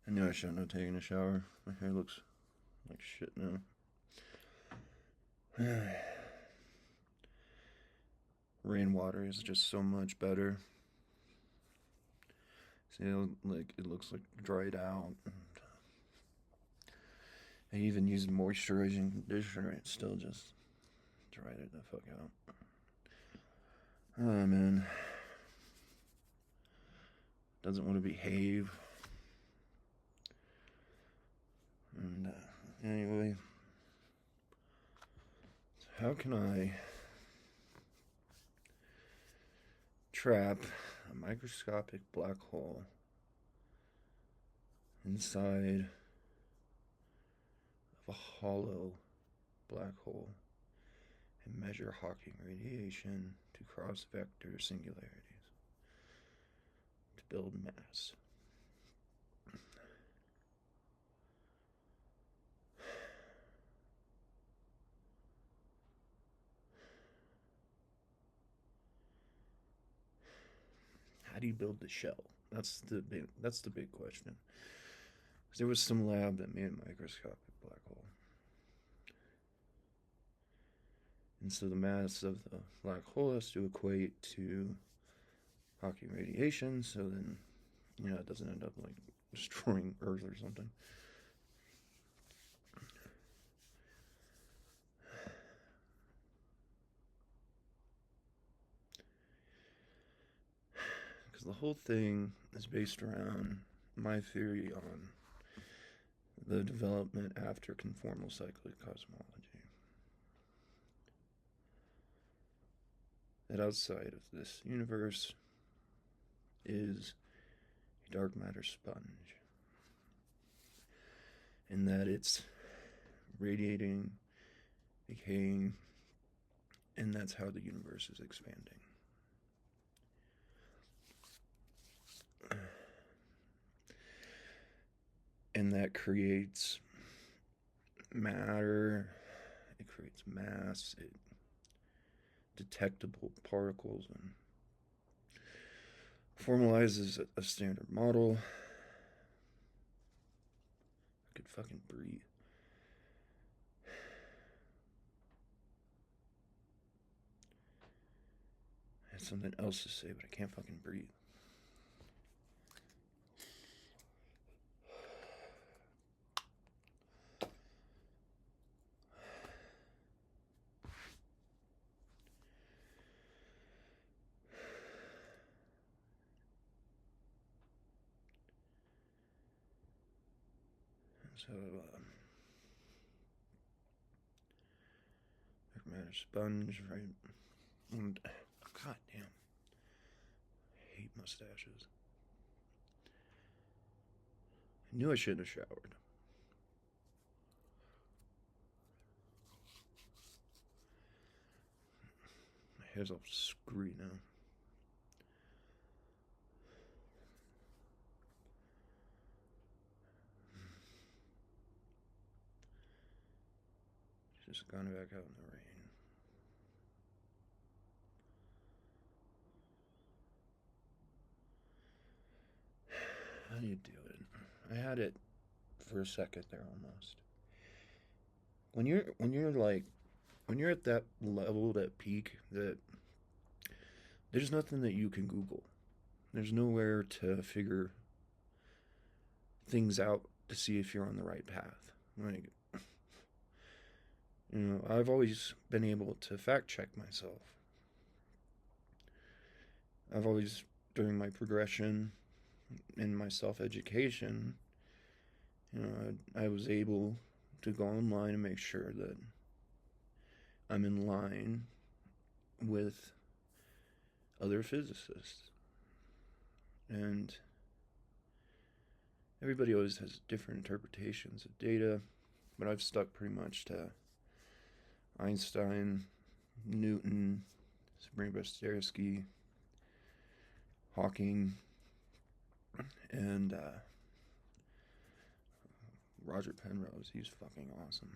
I knew I shouldn't have taken a shower. My hair looks like shit now. Rainwater is just so much better. See, like it looks like dried out. I even used moisturizing conditioner. It still just dried it the fuck out. Oh man, doesn't want to behave. And anyway, how can I trap a microscopic black hole inside of a hollow black hole and measure Hawking radiation to cross vector singularities to build mass? How do you build the shell? That's the big question. There was some lab that made a microscopic black hole, and so the mass of the black hole has to equate to Hawking radiation. So then, it doesn't end up like destroying Earth or something. Because the whole thing is based around my theory on the development after conformal cyclic cosmology. That outside of this universe is a dark matter sponge, and that it's radiating, decaying, and that's how the universe is expanding. And that creates matter, it creates mass, it detectable particles, and formalizes a standard model. I could fucking breathe. I had something else to say, but I can't fucking breathe. So, dark matter sponge, right? And, god damn. I hate mustaches. I knew I shouldn't have showered. My hair's all screwy now. Just gone back out in the rain. How do you do it? I had it for a second there almost. When you're at that level, that peak, that there's nothing that you can Google. There's nowhere to figure things out to see if you're on the right path. Like, I've always been able to fact check myself. I've always, during my progression in my self education, I was able to go online and make sure that I'm in line with other physicists. And everybody always has different interpretations of data, but I've stuck pretty much to Einstein, Newton, Sabrina Bastersky, Hawking, and Roger Penrose. He's fucking awesome.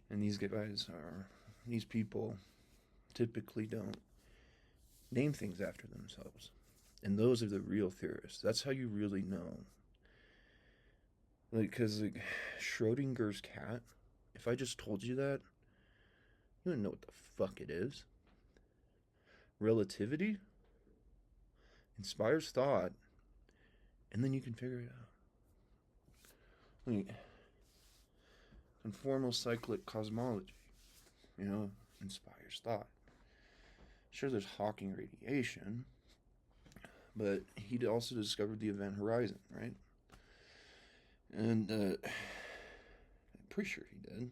And these people typically don't name things after themselves. And those are the real theorists. That's how you really know Like, because, like, Schrodinger's cat, if I just told you that, you wouldn't know what the fuck it is. Relativity inspires thought, and then you can figure it out. Like, conformal cyclic cosmology, inspires thought. Sure, there's Hawking radiation, but he also discovered the event horizon, right? And I'm pretty sure he did.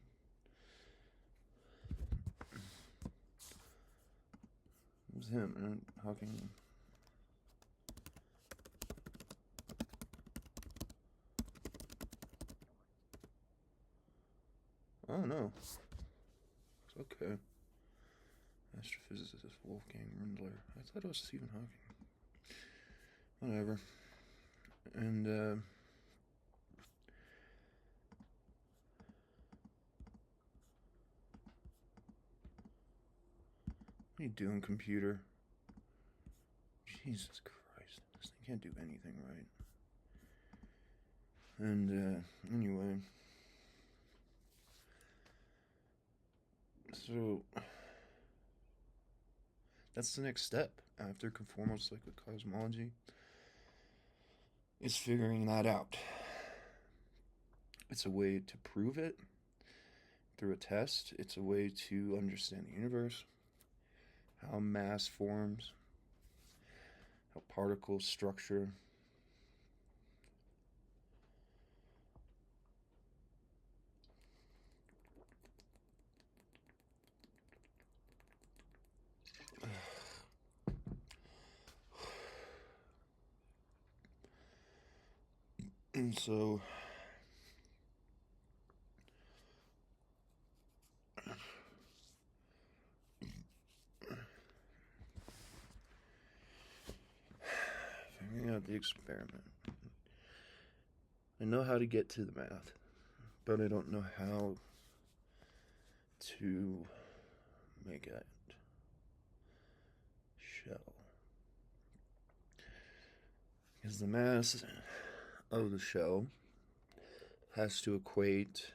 It was him, right? Hawking. Oh no. It's okay. Astrophysicist Wolfgang Rundler. I thought it was Stephen Hawking. Whatever. And what are you doing, computer? Jesus Christ. This thing can't do anything right. And anyway. So that's the next step after conformal cyclic cosmology. Is figuring that out. It's a way to prove it through a test. It's a way to understand the universe, how mass forms, how particles structure. And so figuring out the experiment. I know how to get to the math, but I don't know how to make it shell. Because the mass of the shell has to equate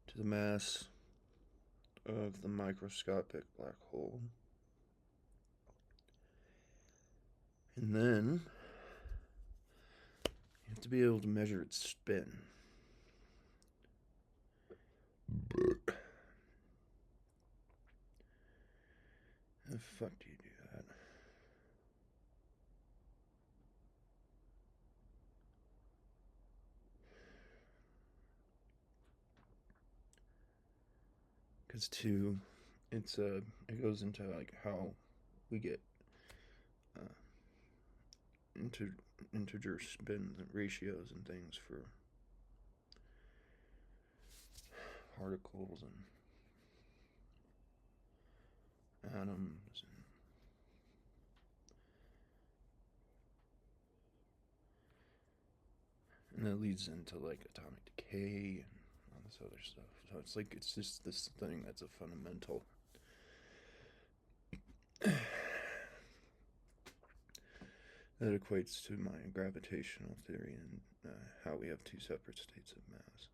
to the mass of the microscopic black hole. And then you have to be able to measure its spin. How the fuck do you do that? Because it goes into like how we get uh, integer spin ratios and things for particles and atoms and that leads into like atomic decay and all this other stuff. So it's just this thing that's a fundamental that equates to my gravitational theory and how we have two separate states of mass.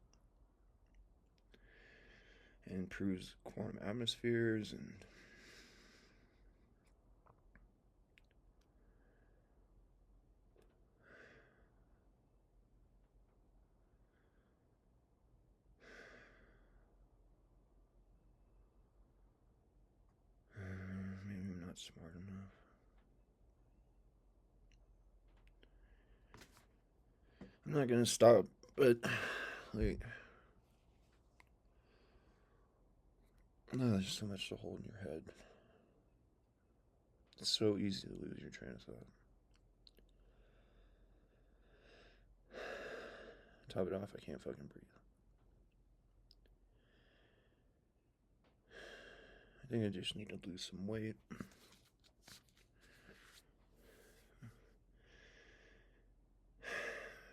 And proves quantum atmospheres and maybe I'm not smart enough. I'm not gonna stop, but like, no, there's so much to hold in your head. It's so easy to lose your train of thought. Top it off, I can't fucking breathe. I think I just need to lose some weight.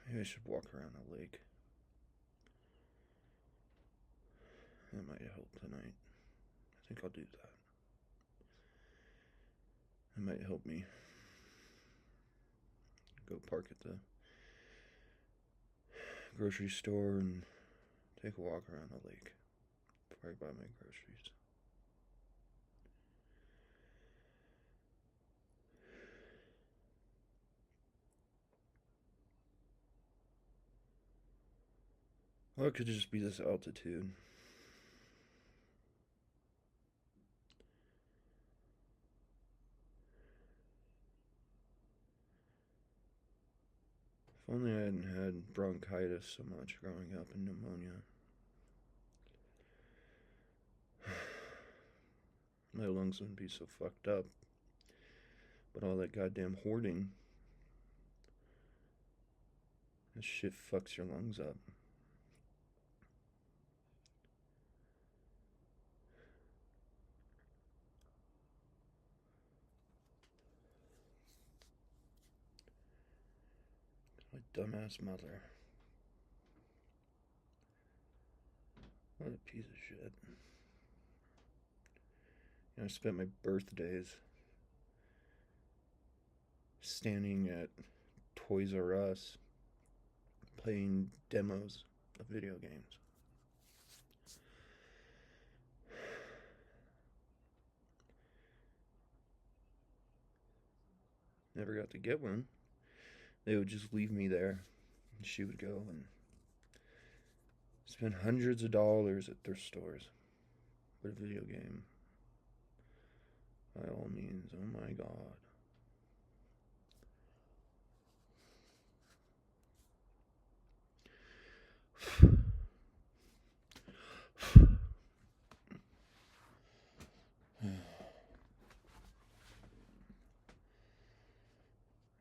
Maybe I should walk around the lake. That might help tonight. I think I'll do that. It might help me go park at the grocery store and take a walk around the lake before I buy my groceries. Or it could just be this altitude. If only I hadn't had bronchitis so much growing up and pneumonia. My lungs wouldn't be so fucked up. But all that goddamn hoarding, that shit fucks your lungs up. My dumbass mother. What a piece of shit. You know, I spent my birthdays standing at Toys R Us playing demos of video games. Never got to get one. They would just leave me there, and she would go and spend hundreds of dollars at thrift stores for a video game. By all means, oh my god.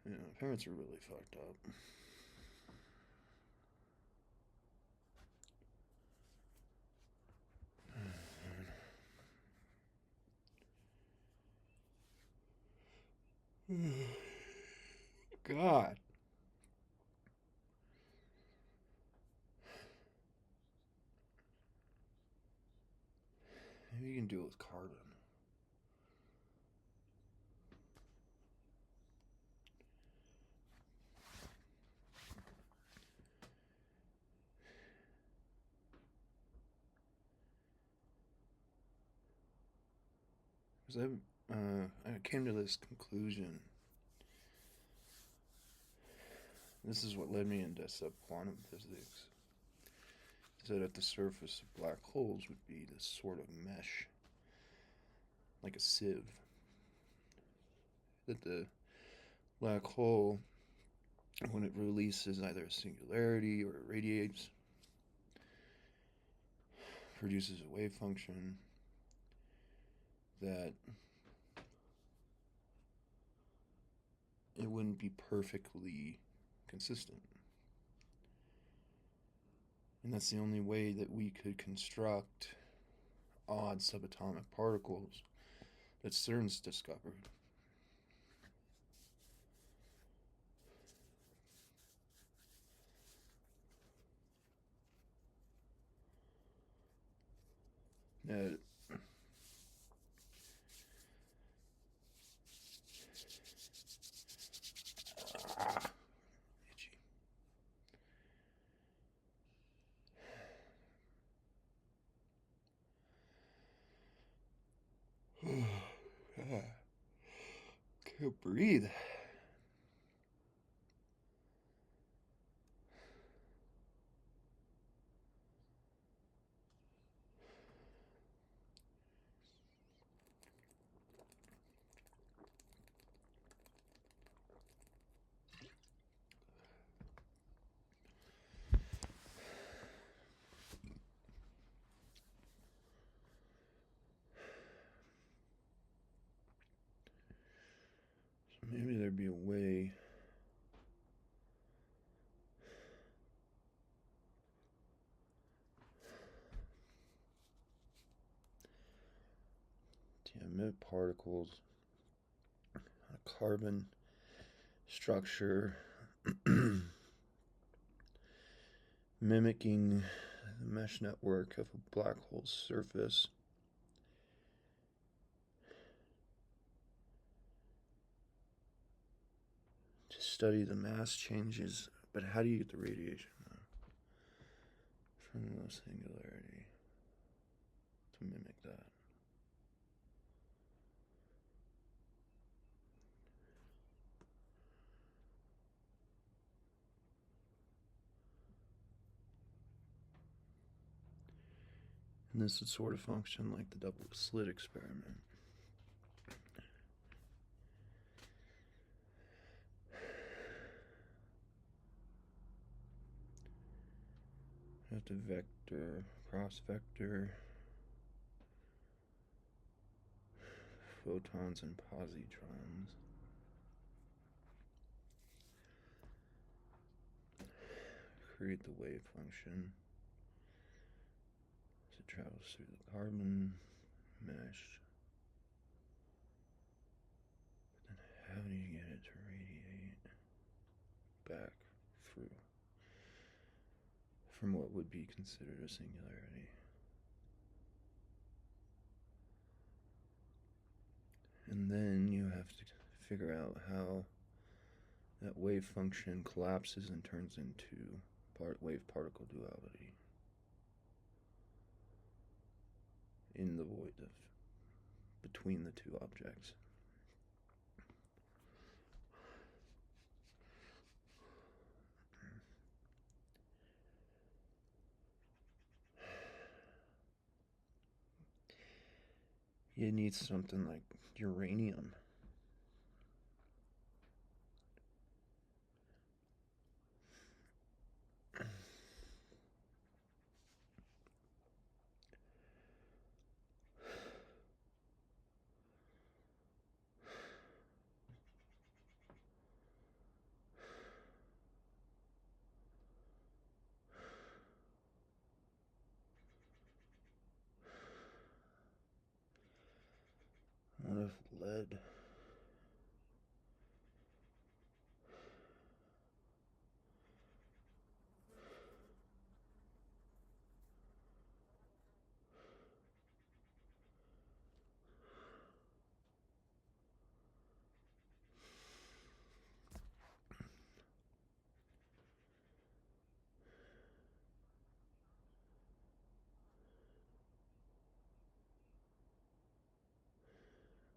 Yeah, parents are really fucked up. God. Maybe you can do it with carbon. Because I came to this conclusion. This is what led me into subquantum physics. Is that at the surface of black holes would be this sort of mesh, like a sieve. That the black hole, when it releases either a singularity or it radiates, produces a wave function that it wouldn't be perfectly consistent. And that's the only way that we could construct odd subatomic particles that CERN's discovered. That itchy. Can't breathe. So maybe there'd be a way to emit particles on a carbon structure mimicking the mesh network of a black hole's surface. To study the mass changes, but how do you get the radiation though? and the singularity to mimic that. And this would sort of function like the double slit experiment. You have to vector, cross vector, photons and positrons. Create the wave function as it travels through the carbon mesh. But then how do you get it to radiate back through from what would be considered a singularity? And then you have to figure out how that wave function collapses and turns into wave-particle duality in the void of between the two objects. You need something like uranium. What if lead?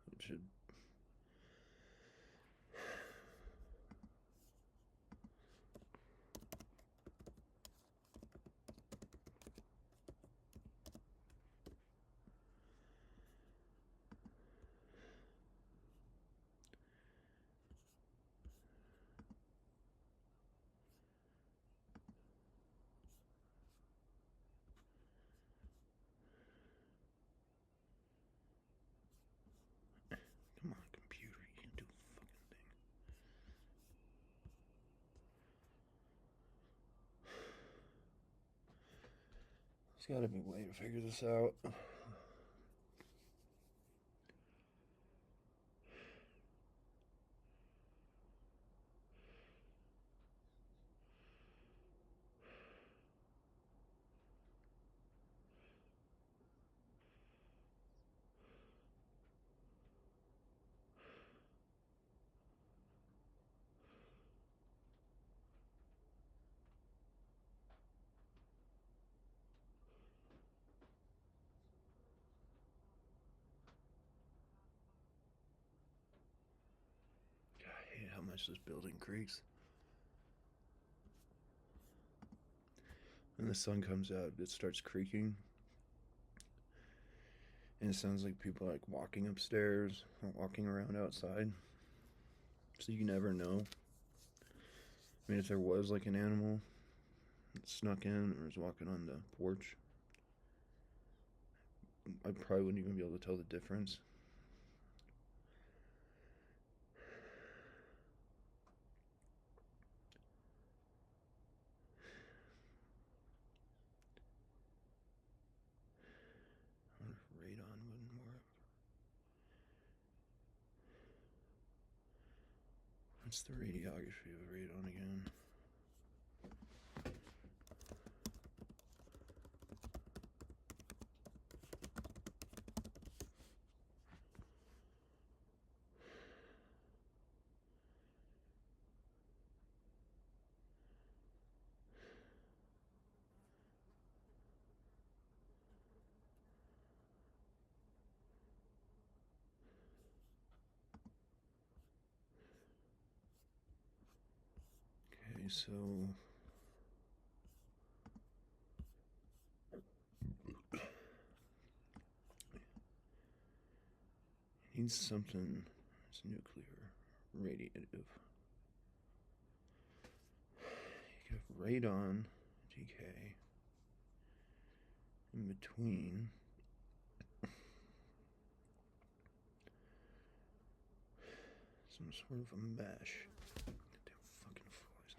It should. Come on, computer, you can do a fucking thing. There's gotta be a way to figure this out. God, I hate how much this building creaks. When the sun comes out, it starts creaking. And it sounds like people like walking upstairs or walking around outside. So you never know. I mean, if there was like an animal that snuck in or was walking on the porch, I probably wouldn't even be able to tell the difference. I wonder if radon wouldn't work. What's the radiography of radon again? so it needs something that's nuclear, radiative. You have radon decay in between. Some sort of a mesh. Damn fucking flies.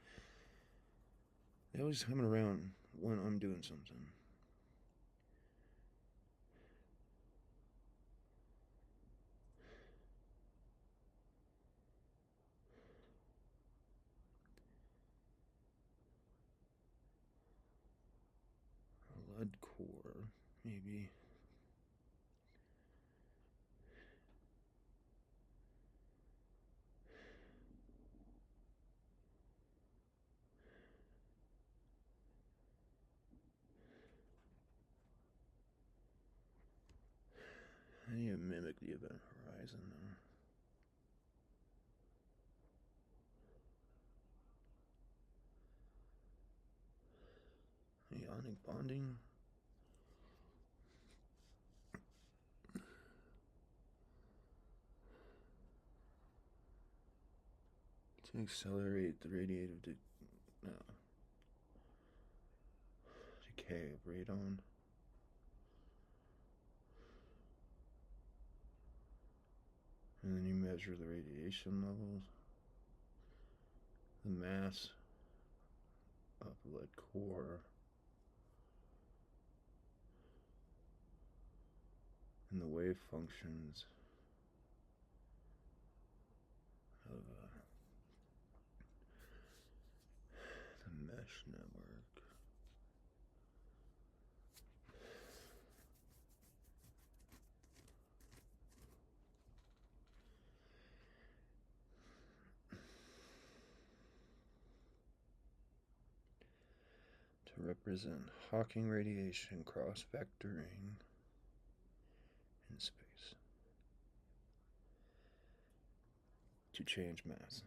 They always coming around when I'm doing something. Lead core, maybe. I need to mimic the event horizon though. Ionic bonding. To accelerate the radiative decay of radon. And then you measure the radiation levels, the mass of the lead core, and the wave functions of the mesh network. To represent Hawking radiation cross-vectoring in space. To change mass.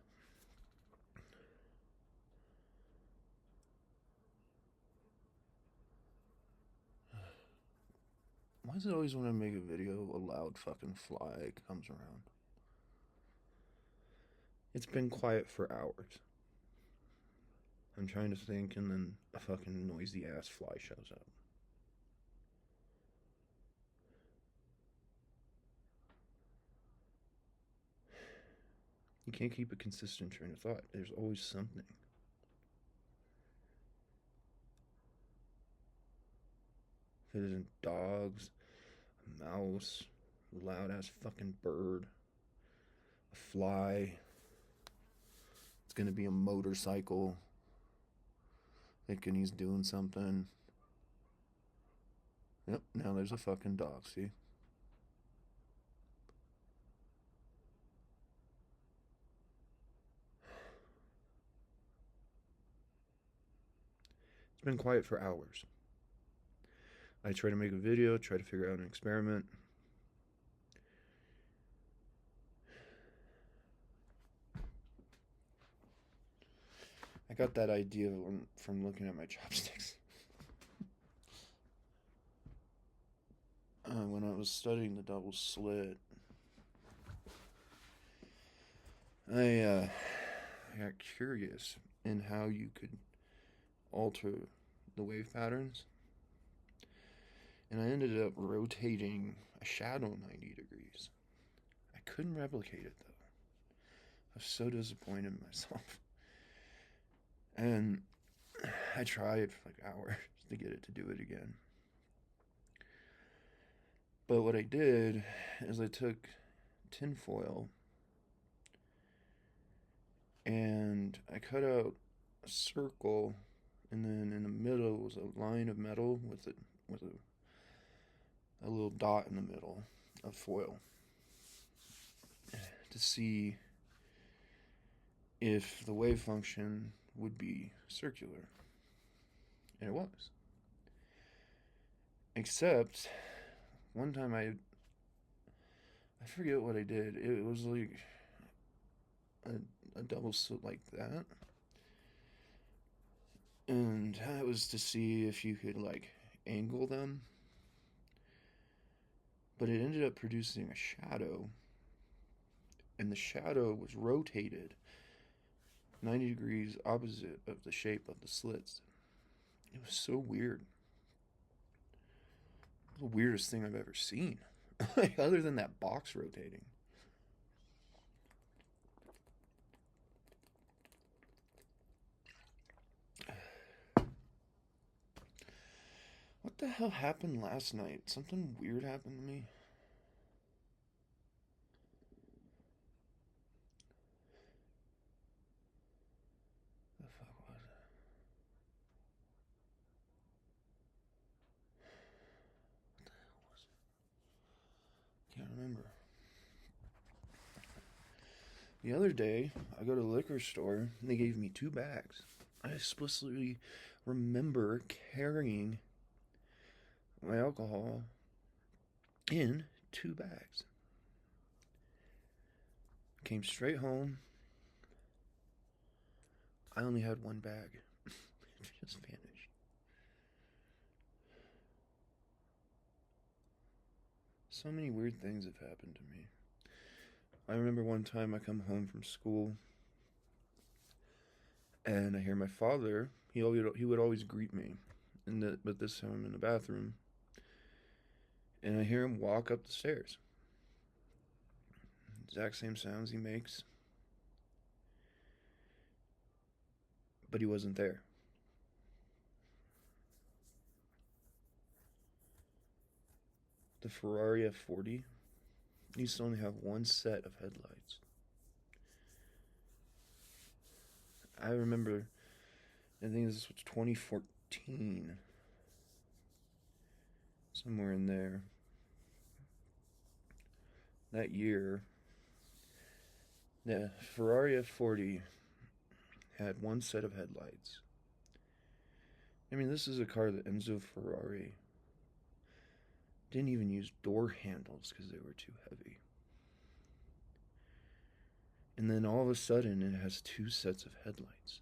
Why is it always when I make a video, a loud fucking fly comes around? It's been quiet for hours. I'm trying to think, and then a fucking noisy ass fly shows up. You can't keep a consistent train of thought. There's always something. If it isn't dogs, a mouse, a loud ass fucking bird, a fly, it's gonna be a motorcycle thinking he's doing something. Yep, now there's a fucking dog, see? It's been quiet for hours. I try to make a video, try to figure out an experiment. I got that idea from looking at my chopsticks. When I was studying the double slit, I got curious in how you could alter the wave patterns. And I ended up rotating a shadow 90 degrees. I couldn't replicate it though. I was so disappointed in myself. And I tried for like hours to get it to do it again. But what I did is I took tinfoil and I cut out a circle, and then in the middle was a line of metal with a little dot in the middle of foil to see if the wave function would be circular. And it was. Except one time I forget what I did. It was like a double slit like that. And that was to see if you could like angle them, but it ended up producing a shadow, and the shadow was rotated 90 degrees opposite of the shape of the slits. It was so weird. The weirdest thing I've ever seen. Like, other than that box rotating. What the hell happened last night? Something weird happened to me. The fuck was it? What the hell was it? Can't remember. The other day, I go to the liquor store and they gave me 2 bags. I explicitly remember carrying my alcohol in 2 bags. Came straight home. I only had 1 bag. It just vanished. So many weird things have happened to me. I remember one time I come home from school and I hear my father. He would always greet me, but this time I'm in the bathroom, and I hear him walk up the stairs. Exact same sounds he makes, but he wasn't there. The Ferrari F40 used to only have one set of headlights. I remember, I think this was 2014, somewhere in there. That year, the Ferrari F40 had one set of headlights. I mean, this is a car that Enzo Ferrari didn't even use door handles because they were too heavy. And then all of a sudden, it has 2 sets of headlights.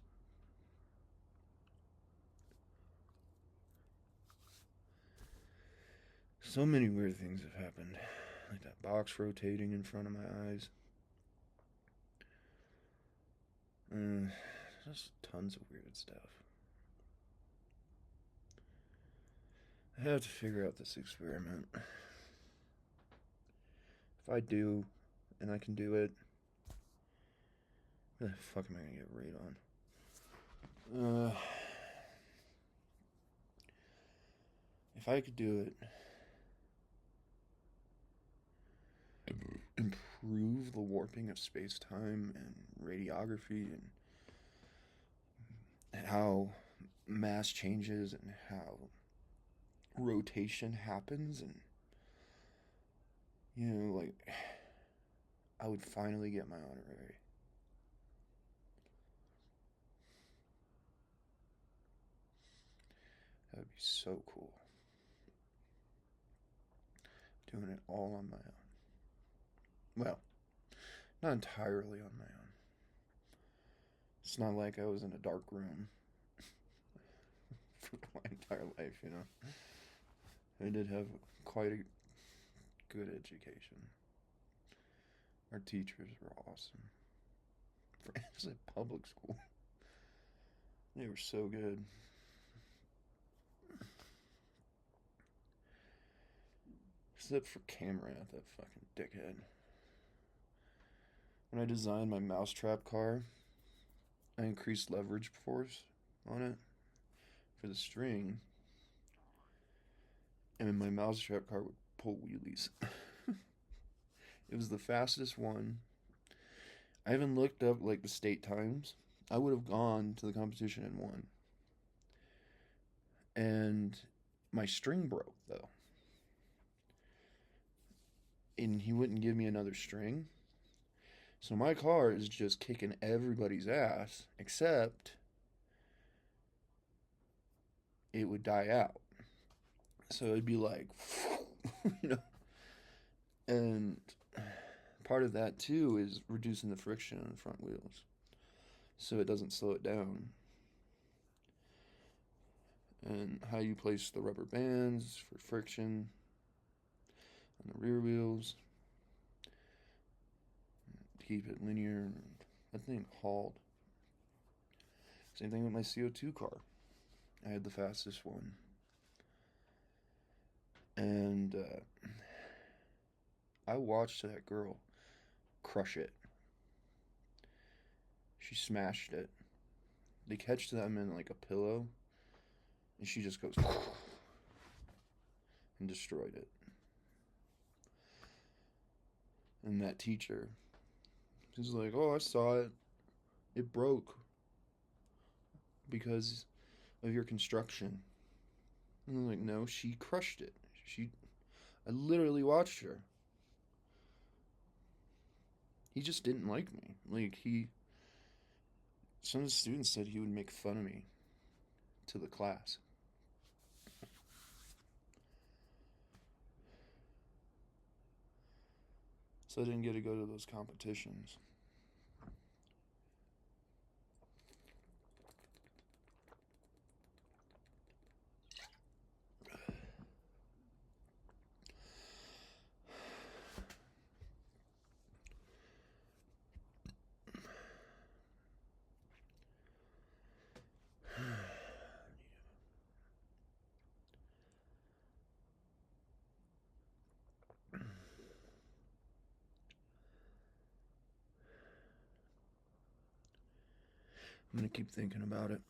So many weird things have happened. Like that box rotating in front of my eyes. Just tons of weird stuff. I have to figure out this experiment. If I do, and I can do it, what the fuck am I gonna get rate on? If I could do it, improve the warping of space-time and radiography and how mass changes and how rotation happens, and like, I would finally get my honorary. That would be so cool. Doing it all on my own. Well, not entirely on my own. It's not like I was in a dark room for my entire life, I did have quite a good education. Our teachers were awesome. It was a public school. They were so good. Except for Cameron, that fucking dickhead. When I designed my mousetrap car, I increased leverage force on it for the string, and my mousetrap car would pull wheelies. It was the fastest one. I even looked up like the state times. I would have gone to the competition and won. And my string broke though. And he wouldn't give me another string. So my car is just kicking everybody's ass, except it would die out. So it'd be like, And part of that too is reducing the friction on the front wheels, so it doesn't slow it down. and how you place the rubber bands for friction on the rear wheels. Keep it linear. That thing hauled. Same thing with my CO2 car. I had the fastest one. And I watched that girl crush it. She smashed it. They catch them in like a pillow, and she just goes and destroyed it. And that teacher, he's like, "Oh, I saw it. It broke because of your construction." And I'm like, "No, she crushed it. I literally watched her. He just didn't like me. Some of the students said he would make fun of me to the class." So I didn't get to go to those competitions. I'm gonna keep thinking about it.